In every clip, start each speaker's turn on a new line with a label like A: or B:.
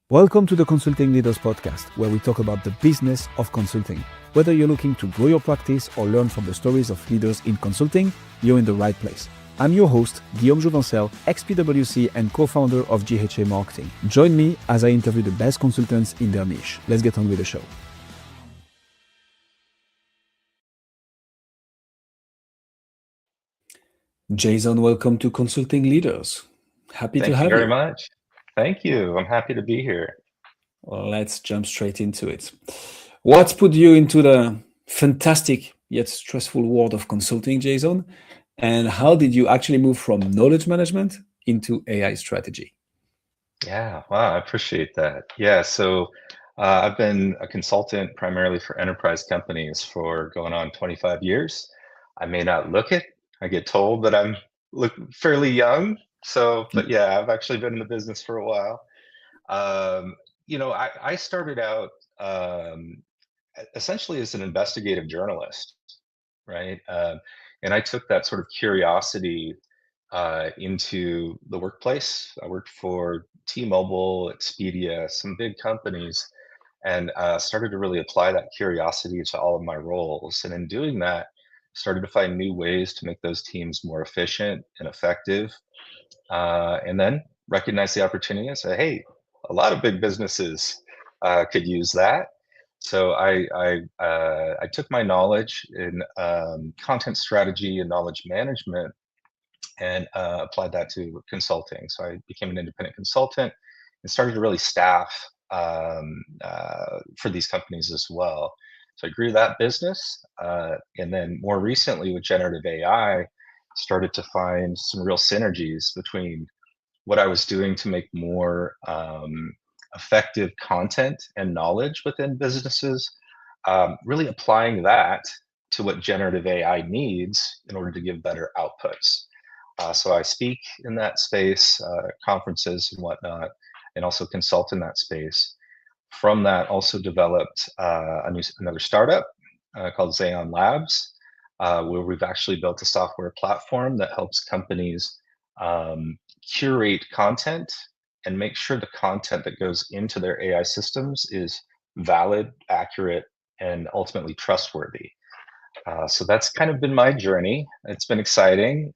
A: Welcome to the Consulting Leaders Podcast, where we talk about the business of consulting. Whether you're looking to grow your practice or learn from the stories of leaders in consulting, you're in the right place. I'm your host, Guillaume Jouvencel, ex-PwC and co-founder of GHA Marketing. Join me as I interview the best consultants in their niche. Let's get on with the show. Jason, welcome to Consulting Leaders. Happy to
B: Thank you
A: have
B: very
A: you.
B: much. Thank you. I'm happy to be here.
A: Let's jump straight into it. What's put you into the fantastic yet stressful world of consulting, Jason? And how did you actually move from knowledge management into AI strategy?
B: Yeah, wow, I appreciate that. Yeah, so I've been a consultant primarily for enterprise companies for going on 25 years. I may not look it. I get told that I'm look fairly young. So, but yeah, I've actually been in the business for a while. Um, I started out essentially as an investigative journalist, right? And I took that sort of curiosity into the workplace. I worked for T-Mobile, Expedia, some big companies, and started to really apply that curiosity to all of my roles. And in doing that, started to find new ways to make those teams more efficient and effective. And then recognize the opportunity and say, hey, a lot of big businesses could use that. So I took my knowledge in content strategy and knowledge management and applied that to consulting. So I became an independent consultant and started to really staff for these companies as well. So I grew that business, and then more recently with generative AI, started to find some real synergies between what I was doing to make more effective content and knowledge within businesses, really applying that to what generative AI needs in order to give better outputs. So I speak in that space, conferences and whatnot, and also consult in that space. From that, also developed another startup called Zaon Labs, where we've actually built a software platform that helps companies curate content and make sure the content that goes into their AI systems is valid, accurate, and ultimately trustworthy. So that's kind of been my journey. It's been exciting.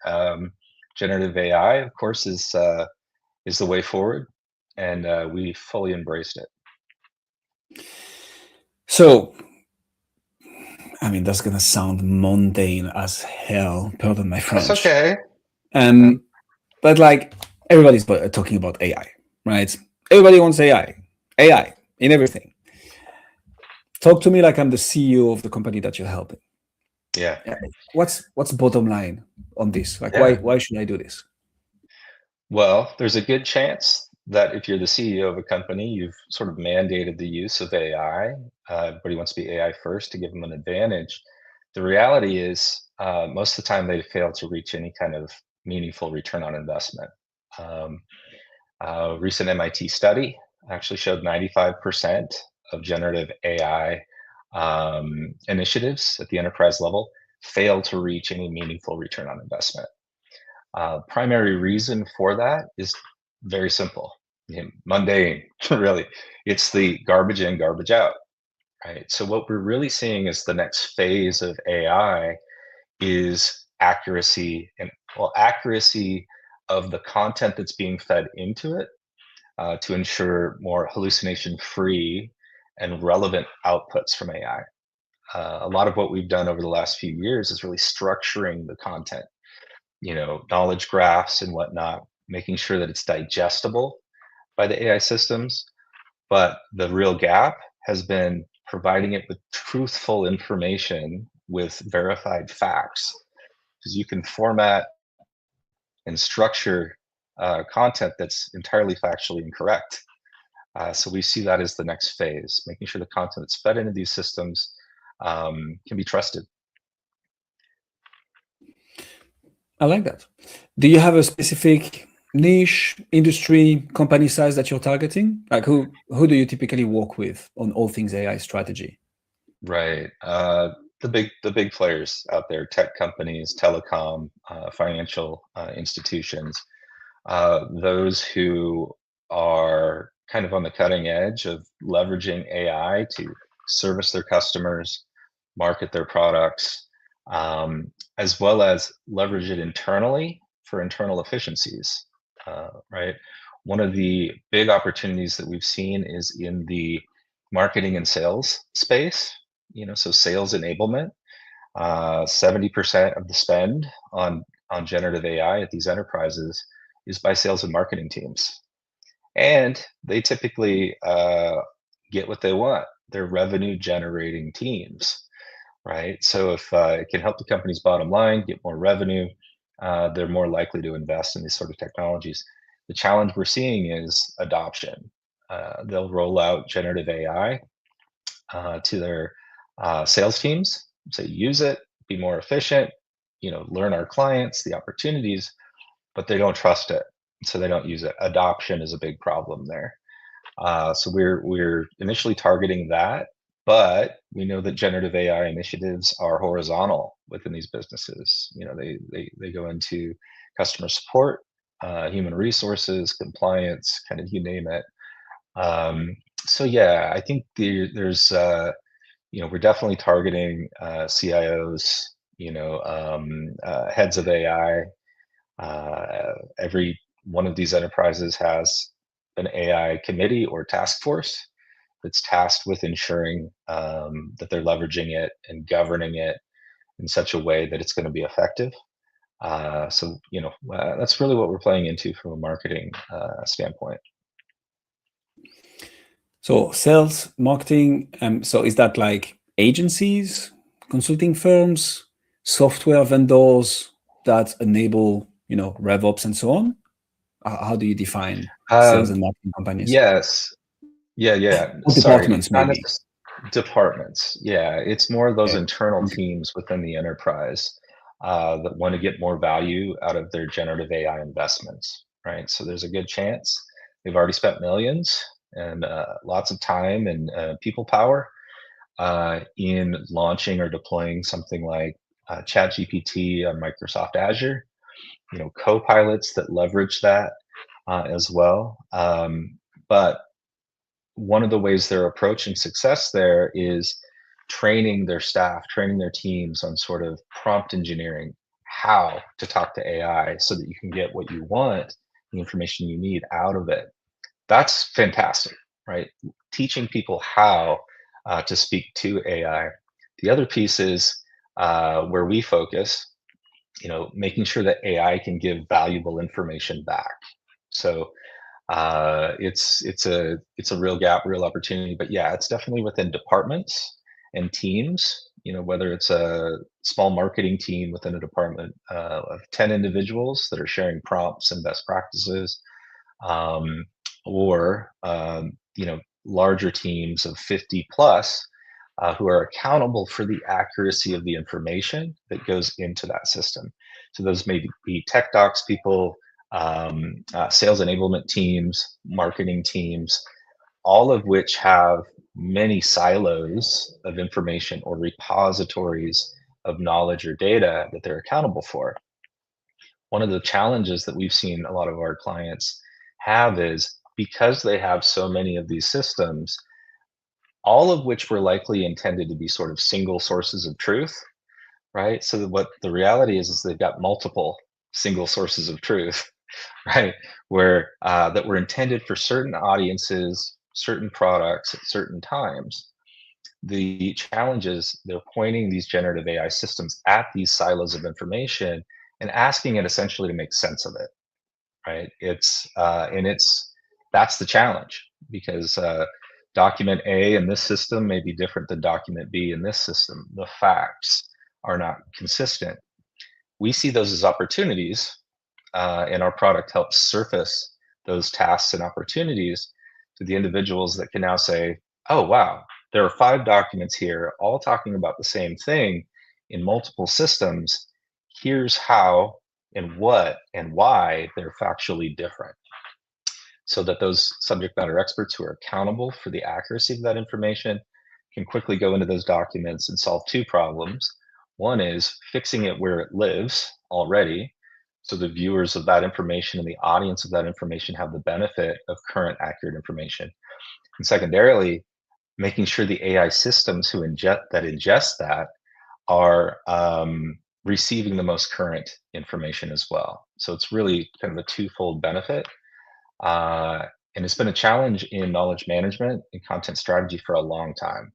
B: Generative AI, of course, is the way forward, and we fully embraced it.
A: So, that's going to sound mundane as hell, pardon my
B: That's
A: French.
B: okay. Mhm.
A: Um, but like everybody's talking about AI, right? Everybody wants AI in everything. Talk to me like I'm the CEO of the company that you're helping.
B: Yeah,
A: What's bottom line on this? Like, why
B: yeah.
A: why should I do this?
B: Well, there's a good chance that if you're the CEO of a company, you've sort of mandated the use of AI. Everybody wants to be AI first to give them an advantage. The reality is, most of the time they fail to reach any kind of meaningful return on investment. Um, recent MIT study actually showed 95% of generative AI initiatives at the enterprise level fail to reach any meaningful return on investment. Primary reason for that is very simple, mundane, really. It's the garbage in, garbage out, right? So what we're really seeing is the next phase of AI is accuracy and accuracy of the content that's being fed into it to ensure more hallucination-free and relevant outputs from AI. A lot of what we've done over the last few years is really structuring the content, knowledge graphs and whatnot, making sure that it's digestible by the AI systems. But the real gap has been providing it with truthful information with verified facts, because you can format and structure content that's entirely factually incorrect. So we see that as the next phase, making sure the content that's fed into these systems can be trusted.
A: I like that. Do you have a specific niche, industry, company size that you're targeting? Like who do you typically work with on all things AI strategy?
B: Right. The big players out there, tech companies, telecom, financial institutions, those who are kind of on the cutting edge of leveraging AI to service their customers, market their products, as well as leverage it internally for internal efficiencies, right? One of the big opportunities that we've seen is in the marketing and sales space, so sales enablement. 70% of the spend on generative AI at these enterprises is by sales and marketing teams. And they typically get what they want. They're revenue generating teams, right? So if it can help the company's bottom line get more revenue, they're more likely to invest in these sort of technologies. The challenge we're seeing is adoption. They'll roll out generative AI to their sales teams, say use it, be more efficient, learn our clients, the opportunities, but they don't trust it, so they don't use it. Adoption is a big problem there. So we're initially targeting that, but we know that generative AI initiatives are horizontal within these businesses. They go into customer support, human resources, compliance, kind of you name it. So yeah, I think there's we're definitely targeting CIOs, heads of AI. Every one of these enterprises has an AI committee or task force that's tasked with ensuring that they're leveraging it and governing it in such a way that it's going to be effective. So that's really what we're playing into from a marketing standpoint.
A: So sales, marketing, so is that like agencies, consulting firms, software vendors that enable, RevOps and so on? How do you define sales and marketing companies?
B: Yes. Yeah.
A: Or
B: Sorry,
A: departments,
B: not
A: maybe.
B: departments. Yeah, it's more of those
A: Okay.
B: internal
A: Okay.
B: teams within the enterprise that want to get more value out of their generative AI investments, right? So there's a good chance they've already spent millions and lots of time and people power in launching or deploying something like ChatGPT on Microsoft Azure. Co-pilots that leverage that as well. But one of the ways they're approaching success there is training their staff, training their teams on sort of prompt engineering, how to talk to AI so that you can get what you want, the information you need out of it. That's fantastic, right? Teaching people how to speak to AI. The other piece is where we focus, making sure that AI can give valuable information back. So it's a real gap, real opportunity. But yeah, it's definitely within departments and teams. Whether it's a small marketing team within a department of 10 individuals that are sharing prompts and best practices, um, or larger teams of 50 plus who are accountable for the accuracy of the information that goes into that system. So those may be tech docs people, sales enablement teams, marketing teams, all of which have many silos of information or repositories of knowledge or data that they're accountable for. One of the challenges that we've seen a lot of our clients have is because they have so many of these systems, all of which were likely intended to be sort of single sources of truth, right? So what the reality is they've got multiple single sources of truth, right? Where that were intended for certain audiences, certain products at certain times. The challenge is they're pointing these generative AI systems at these silos of information and asking it essentially to make sense of it, right? That's the challenge because document A in this system may be different than document B in this system. The facts are not consistent. We see those as opportunities, and our product helps surface those tasks and opportunities to the individuals that can now say, oh, wow, there are 5 documents here, all talking about the same thing in multiple systems. Here's how and what and why they're factually different. So that those subject matter experts who are accountable for the accuracy of that information can quickly go into those documents and solve 2 problems. One is fixing it where it lives already, so the viewers of that information and the audience of that information have the benefit of current accurate information. And secondarily, making sure the AI systems who ingest that are receiving the most current information as well. So it's really kind of a twofold benefit. And it's been a challenge in knowledge management and content strategy for a long time.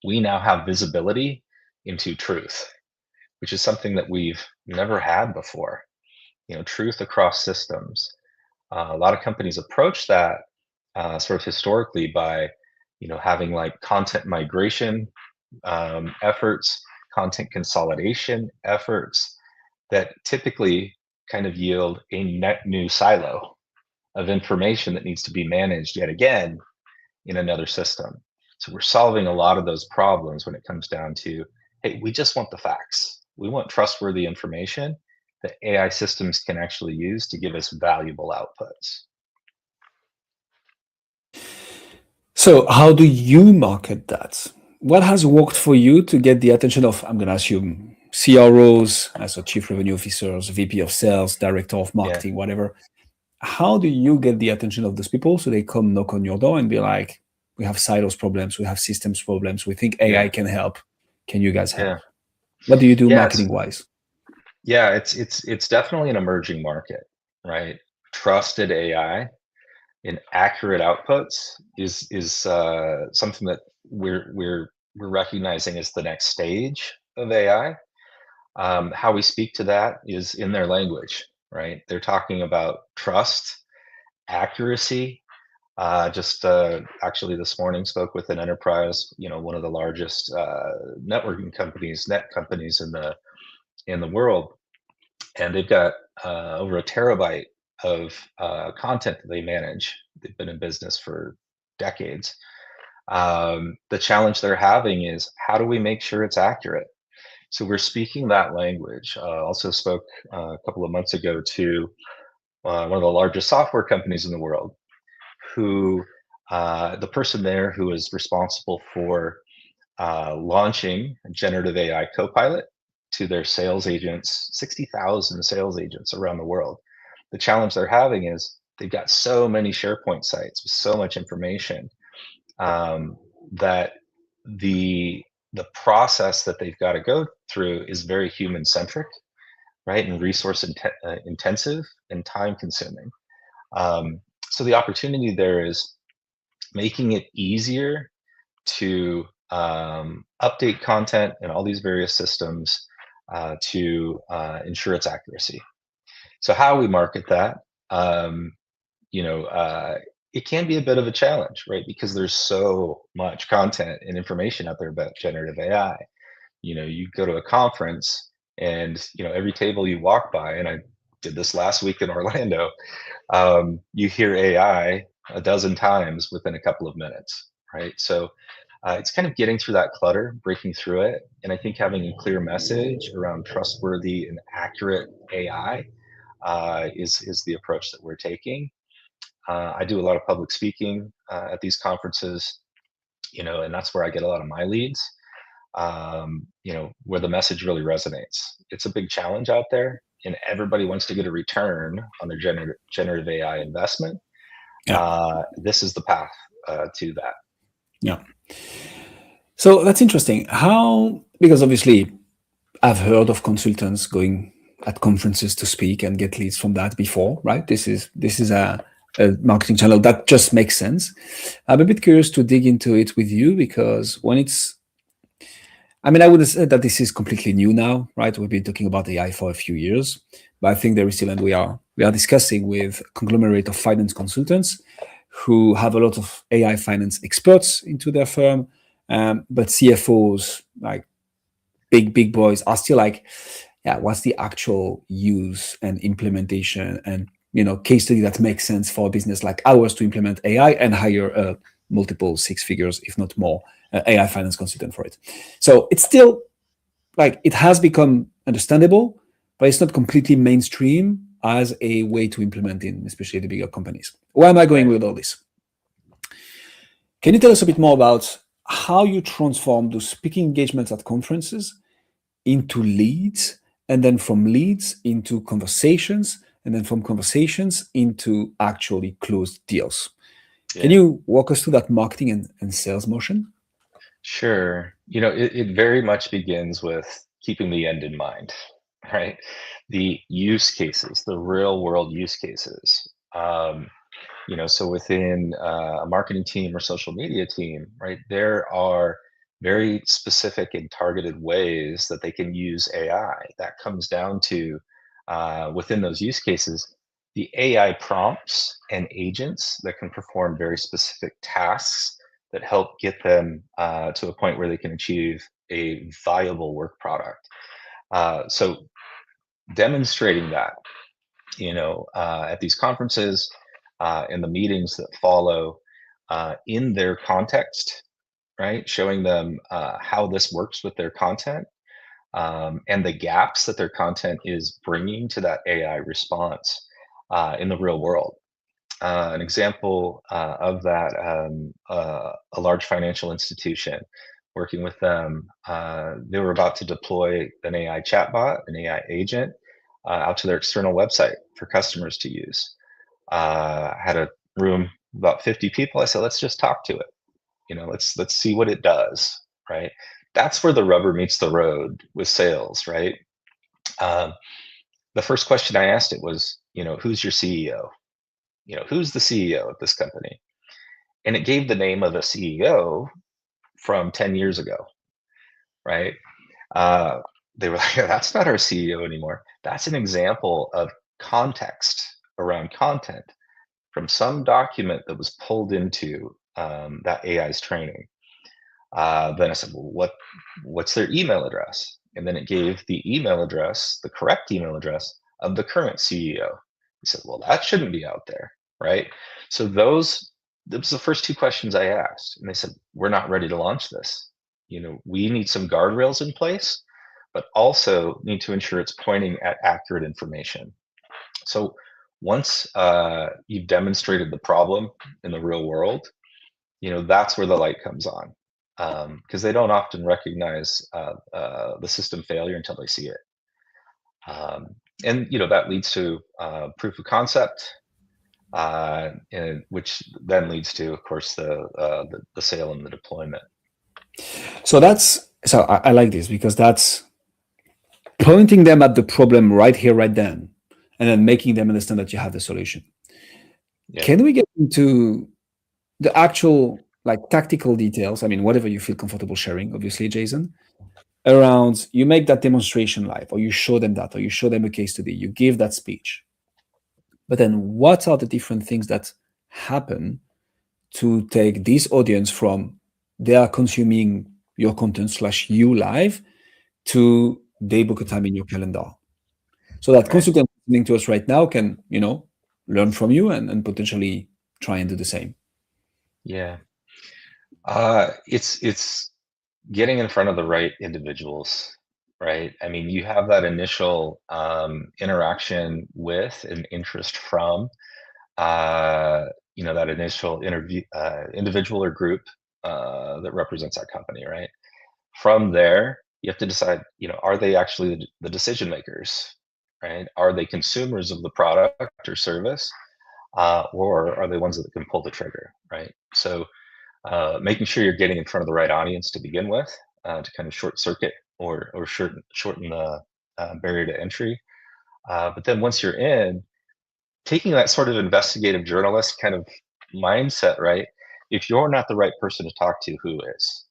B: We now have visibility into truth, which is something that we've never had before. Truth across systems. A lot of companies approach that sort of historically by, having like content migration efforts, content consolidation efforts that typically kind of yield a net new silo of information that needs to be managed yet again in another system. So we're solving a lot of those problems when it comes down to, hey, we just want the facts. We want trustworthy information that AI systems can actually use to give us valuable outputs.
A: So how do you market that? What has worked for you to get the attention of, I'm going to assume, CROs, so chief revenue officers, VP of sales, director of
B: Yeah,
A: marketing, whatever? How do you get the attention of those people so they come knock on your door and be like, we have silos problems, we have systems problems, we think AI
B: yeah,
A: can help. Can you guys help?
B: yeah,
A: What do you do
B: yeah.
A: marketing wise?
B: It's definitely an emerging market, right? Trusted AI and accurate outputs is something that we're recognizing as the next stage of AI. How we speak to that is in their language, right? They're talking about trust, accuracy. Just actually this morning spoke with an enterprise, one of the largest networking companies, net companies in the world, and they've got over a terabyte of content that they manage. They've been in business for decades. The challenge they're having is how do we make sure it's accurate? So we're speaking that language. Also spoke a couple of months ago to one of the largest software companies in the world, who the person there who is responsible for launching generative AI Copilot to their sales agents, 60,000 sales agents around the world. The challenge they're having is they've got so many SharePoint sites with so much information that the process that they've got to go through is very human centric, right, and resource intensive and time consuming. So the opportunity there is making it easier to update content in all these various systems to ensure its accuracy. So how we market that, you know, it can be a bit of a challenge, right? Because there's so much content and information out there about generative AI. You go to a conference and, every table you walk by, and I did this last week in Orlando, you hear AI a dozen times within a couple of minutes, right? So it's kind of getting through that clutter, breaking through it. And I think having a clear message around trustworthy and accurate AI is the approach that we're taking. I do a lot of public speaking at these conferences, and that's where I get a lot of my leads, where the message really resonates. It's a big challenge out there, and everybody wants to get a return on their generative AI investment.
A: Yeah.
B: This is the path to that.
A: Yeah. So that's interesting. Because obviously I've heard of consultants going at conferences to speak and get leads from that before, right? This is a marketing channel that just makes sense. I'm a bit curious to dig into it with you because I would have said that this is completely new now, right? We've been talking about AI for a few years, but I think there is still, and we are discussing with a conglomerate of finance consultants who have a lot of AI finance experts into their firm, but CFOs, like big boys, are still like, yeah, what's the actual use and implementation and case study that makes sense for a business like ours to implement AI and hire multiple six figures, if not more, AI finance consultant for it. So it's still like it has become understandable, but it's not completely mainstream as a way to implement in especially the bigger companies. Where am I going with all this? Can you tell us a bit more about how you transform those speaking engagements at conferences into leads and then from leads into conversations, and then from conversations into actually closed deals. Can
B: Yeah.
A: you walk us through that marketing and sales motion?
B: Sure. It very much begins with keeping the end in mind, right? The use cases, the real world use cases. So within a marketing team or social media team, right, there are very specific and targeted ways that they can use AI. That comes down to within those use cases, the AI prompts and agents that can perform very specific tasks that help get them to a point where they can achieve a viable work product. So demonstrating that, at these conferences, in the meetings that follow, in their context, right? Showing them how this works with their content, and the gaps that their content is bringing to that AI response in the real world. An example of that, a large financial institution, working with them, they were about to deploy an AI chatbot, an AI agent, out to their external website for customers to use. Had a room about 50 people. I said, let's just talk to it. Let's see what it does. Right. That's where the rubber meets the road with sales. Right. Um, the first question I asked it was, who's your CEO? Who's the CEO of this company? And it gave the name of a CEO from 10 years ago. Right. Uh, they were like, that's not our CEO anymore. That's an example of context around content from some document that was pulled into that AI's training. Then I said, well, what's their email address? And then it gave the email address, the correct email address of the current CEO. He said, well, that shouldn't be out there, right? So that was the first two questions I asked. And they said, we're not ready to launch this. We need some guardrails in place, but also need to ensure it's pointing at accurate information. So once you've demonstrated the problem in the real world, that's where the light comes on, because they don't often recognize the system failure until they see it. Um, and that leads to proof of concept, and which then leads to, of course, the sale and the deployment.
A: So I like this because that's pointing them at the problem right here, right then, and then making them understand that you have the solution.
B: Yeah.
A: Can we get into the actual like tactical details? I mean, whatever you feel comfortable sharing, obviously, Jason, around you make that demonstration live, or you show them that, or you show them a case study, you give that speech. But then what are the different things that happen to take this audience from they are consuming your content slash you live to they book a time in your calendar? So that
B: Right.
A: consultant listening to us right now can, learn from you and potentially try and do the same.
B: Yeah. It's getting in front of the right individuals, right? I mean, you have that initial interaction with an interest from, that initial interview individual or group that represents our company, right? From there, you have to decide, are they actually the decision makers, right? Are they consumers of the product or service, or are they ones that can pull the trigger, right? So making sure you're getting in front of the right audience to begin with, to kind of short circuit or shorten the barrier to entry. But then once you're in, taking that sort of investigative journalist kind of mindset, right? If you're not the right person to talk to, who is?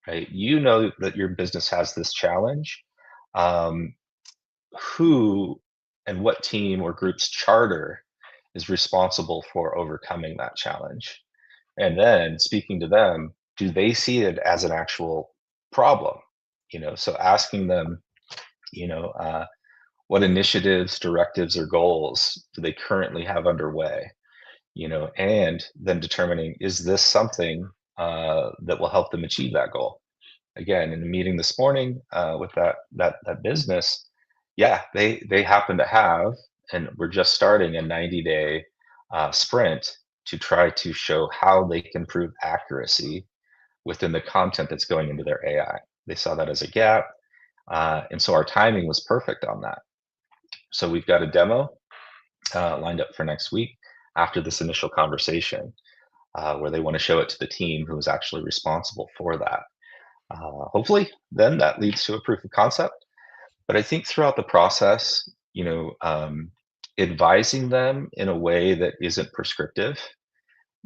B: Right? You know that your business has this challenge. Um, who and what team or group's charter is responsible for overcoming that challenge? And then speaking to them, do they see it as an actual problem? So asking them, you know, uh, what initiatives, directives, or goals do they currently have underway? And then determining, is this something that will help them achieve that goal? Again, in a meeting this morning with that business, yeah, they happen to have, and we're just starting a 90-day sprint to try to show how they can prove accuracy within the content that's going into their AI. They saw that as a gap. And so our timing was perfect on that. So we've got a demo lined up for next week after this initial conversation, where they want to show it to the team who is actually responsible for that. Hopefully, then that leads to a proof of concept. But I think throughout the process, advising them in a way that isn't prescriptive,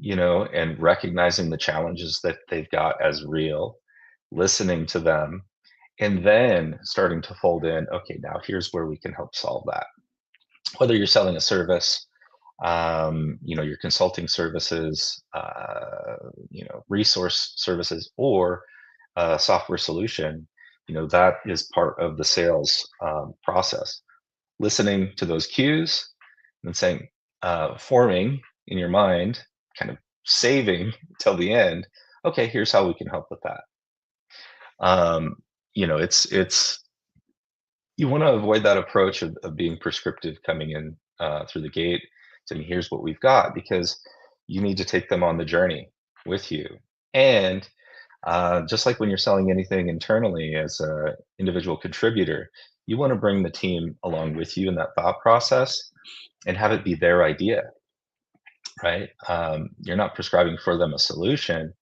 B: and recognizing the challenges that they've got as real, listening to them, and then starting to fold in, okay, now here's where we can help solve that. Whether you're selling a service, your consulting services, resource services, or a software solution, that is part of the sales process. Listening to those cues and saying, forming in your mind, kind of saving till the end. Okay, here's how we can help with that. It's you want to avoid that approach of being prescriptive coming in through the gate, saying here's what we've got, because you need to take them on the journey with you. And just like when you're selling anything internally as an individual contributor, you want to bring the team along with you in that thought process and have it be their idea, right? You're not prescribing for them a solution.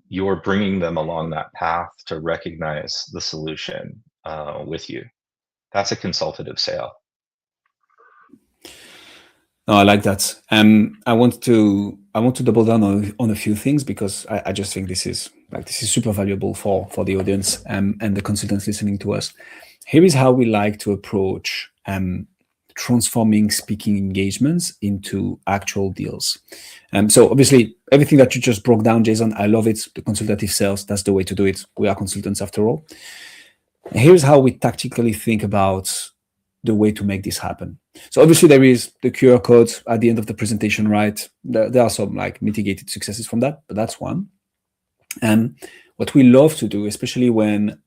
B: You're bringing them along that path to recognize the solution with you. That's a consultative sale.
A: No, I like that. I want to double down on a few things, because I just think this is super valuable for the audience and the consultants listening to us. Here is how we like to approach transforming speaking engagements into actual deals. So obviously, everything that you just broke down, Jason, I love it. The consultative sales, that's the way to do it. We are consultants after all. Here's how we tactically think about the way to make this happen. So obviously there is the QR code at the end of the presentation, right? There are some like mitigated successes from that, but that's one. And what we love to do, especially when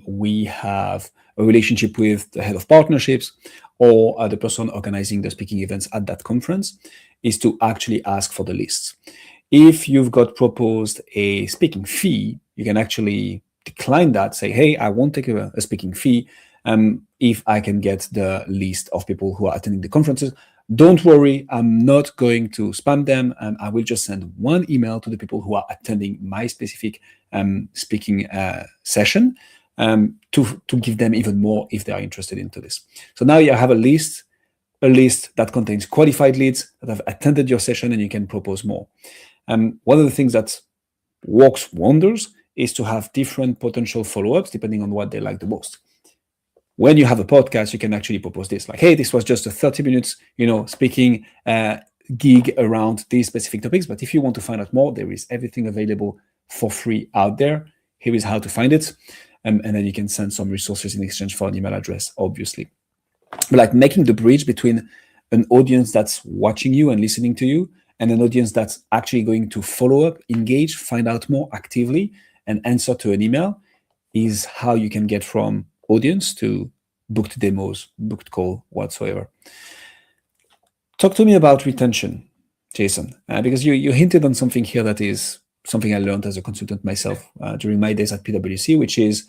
A: we have a relationship with the head of partnerships or the person organizing the speaking events at that conference, is to actually ask for the lists. If you've got proposed a speaking fee, you can actually decline that, say, hey, I won't take a speaking fee if I can get the list of people who are attending the conferences. Don't worry, I'm not going to spam them. I will just send one email to the people who are attending my specific speaking session to give them even more if they are interested into this. So now you have a list that contains qualified leads that have attended your session, and you can propose more. One of the things that works wonders is to have different potential follow-ups depending on what they like the most. When you have a podcast, you can actually propose this, like, hey, this was just a 30 minutes, speaking gig around these specific topics. But if you want to find out more, there is everything available for free out there. Here is how to find it. And then you can send some resources in exchange for an email address, obviously. But like making the bridge between an audience that's watching you and listening to you and an audience that's actually going to follow up, engage, find out more actively, and answer to an email is how you can get from audience to booked demos, booked call, whatsoever. Talk to me about retention, Jason, because you hinted on something here that is something I learned as a consultant myself during my days at PwC, which is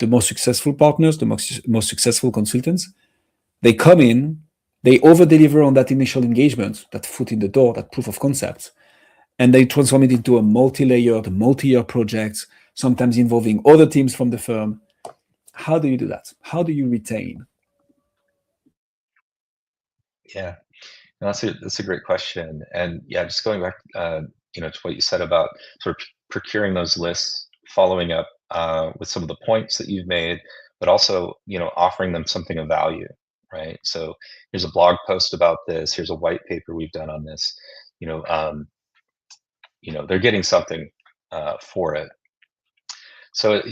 A: the most successful partners, the most successful consultants, they come in, they over-deliver on that initial engagement, that foot in the door, that proof of concept, and they transform it into a multi-layered, multi-year project, sometimes involving other teams from the firm. How do you do that? How do you retain?
B: Yeah, that's a great question. And yeah, just going back, to what you said about sort of procuring those lists, following up with some of the points that you've made, but also, offering them something of value, right? So here's a blog post about this. Here's a white paper we've done on this. They're getting something for it. So,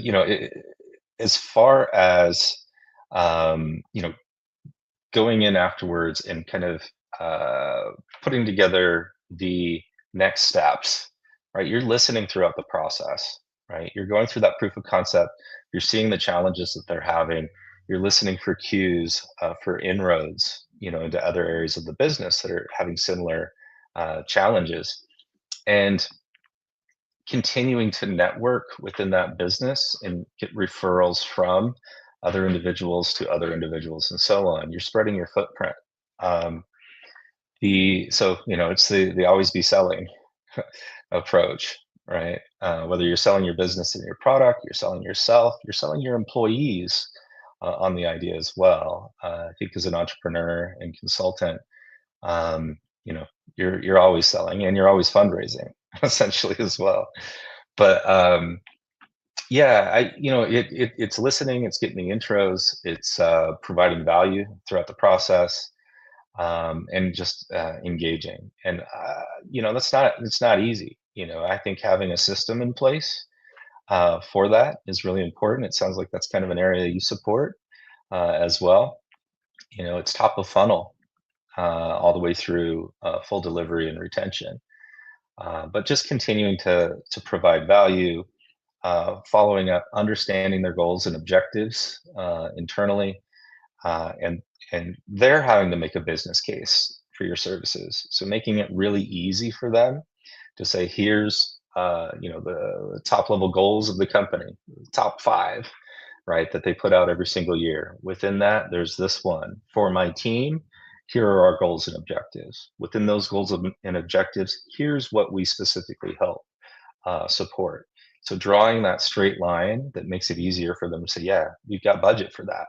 B: as far as, going in afterwards and kind of putting together the next steps, right? You're listening throughout the process, right? You're going through that proof of concept. You're seeing the challenges that they're having. You're listening for cues for inroads, into other areas of the business that are having similar challenges. And continuing to network within that business and get referrals from other individuals to other individuals and so on. You're spreading your footprint. Um, it's the always be selling approach, right? Whether you're selling your business and your product, you're selling yourself, you're selling your employees on the idea as well. I think as an entrepreneur and consultant, um, you're always selling and you're always fundraising essentially as well. But yeah, it's listening, it's getting the intros, it's providing value throughout the process, and just engaging. And it's not easy. I think having a system in place for that is really important. It sounds like that's kind of an area you support as well. It's top of funnel all the way through full delivery and retention. But just continuing to provide value, following up, understanding their goals and objectives internally, and they're having to make a business case for your services. So making it really easy for them to say, here's the top level goals of the company, top 5, right, that they put out every single year. Within that, there's this one for my team. Here are our goals and objectives. Within those goals and objectives, here's what we specifically help support. So drawing that straight line that makes it easier for them to say, yeah, we've got budget for that.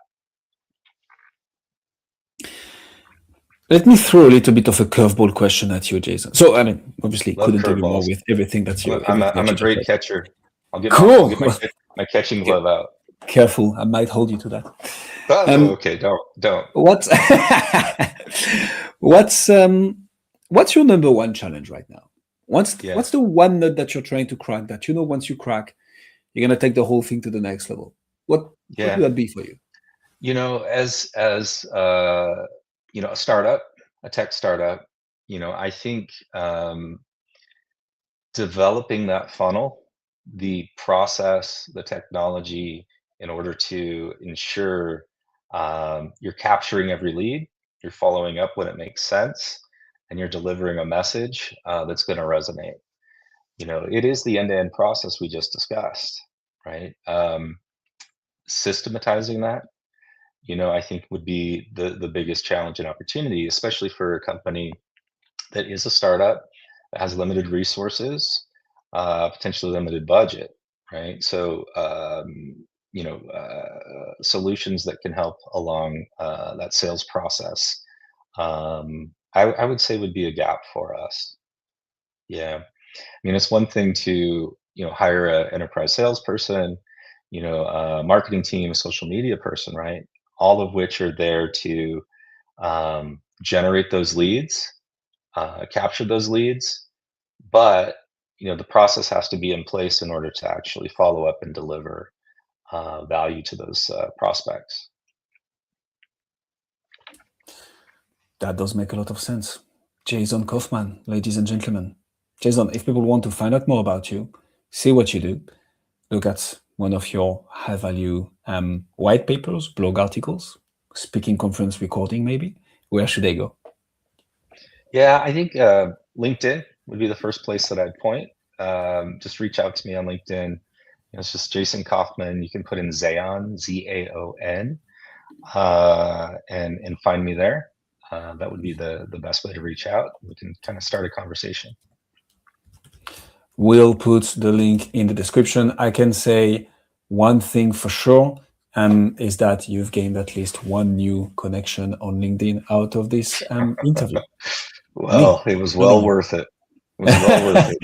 A: Let me throw a little bit of a curveball question at you, Jason. So, obviously, couldn't agree more with everything that you.
B: I'm a great catcher. I'll get my catching glove out.
A: Careful, I might hold you to that.
B: Oh, okay, don't.
A: What's your number one challenge right now? What's the one nut that you're trying to crack that once you crack, you're gonna take the whole thing to the next level? What would that be for you?
B: As a startup, a tech startup, I think developing that funnel, the process, the technology, in order to ensure you're capturing every lead, you're following up when it makes sense, and you're delivering a message that's going to resonate. It is the end-to-end process we just discussed, right? Systematizing that, I think would be the biggest challenge and opportunity, especially for a company that is a startup, that has limited resources, potentially limited budget, right? So, solutions that can help along that sales process, I would say would be a gap for us. Yeah. It's one thing to, hire an enterprise salesperson, a marketing team, a social media person, right? All of which are there to generate those leads, capture those leads, but the process has to be in place in order to actually follow up and deliver value to those prospects.
A: That does make a lot of sense. Zaon Kaufman, ladies and gentlemen. Jason, if people want to find out more about you, see what you do, look at one of your high-value white papers, blog articles, speaking conference recording maybe, where should they go? Yeah,
B: I think LinkedIn would be the first place that I'd point. Just reach out to me on LinkedIn. It's just Jason Kaufman. You can put in Zaon, Zaon, and find me there. That would be the best way to reach out. We can kind of start a conversation.
A: We'll put the link in the description. I can say one thing for sure, is that you've gained at least one new connection on LinkedIn out of this interview.
B: Well, it was well worth it. It was well worth it.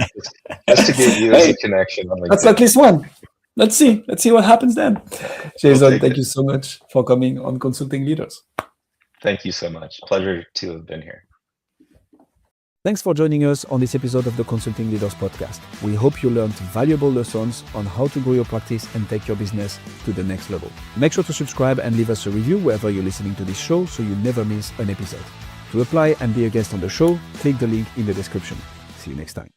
B: Just to get you as a connection on LinkedIn.
A: That's at least one. Let's see what happens then. Jason, thank you so much for coming on Consulting Leaders.
B: Thank you so much. Pleasure to have been here.
A: Thanks for joining us on this episode of the Consulting Leaders Podcast. We hope you learned valuable lessons on how to grow your practice and take your business to the next level. Make sure to subscribe and leave us a review wherever you're listening to this show so you never miss an episode. To apply and be a guest on the show, click the link in the description. See you next time.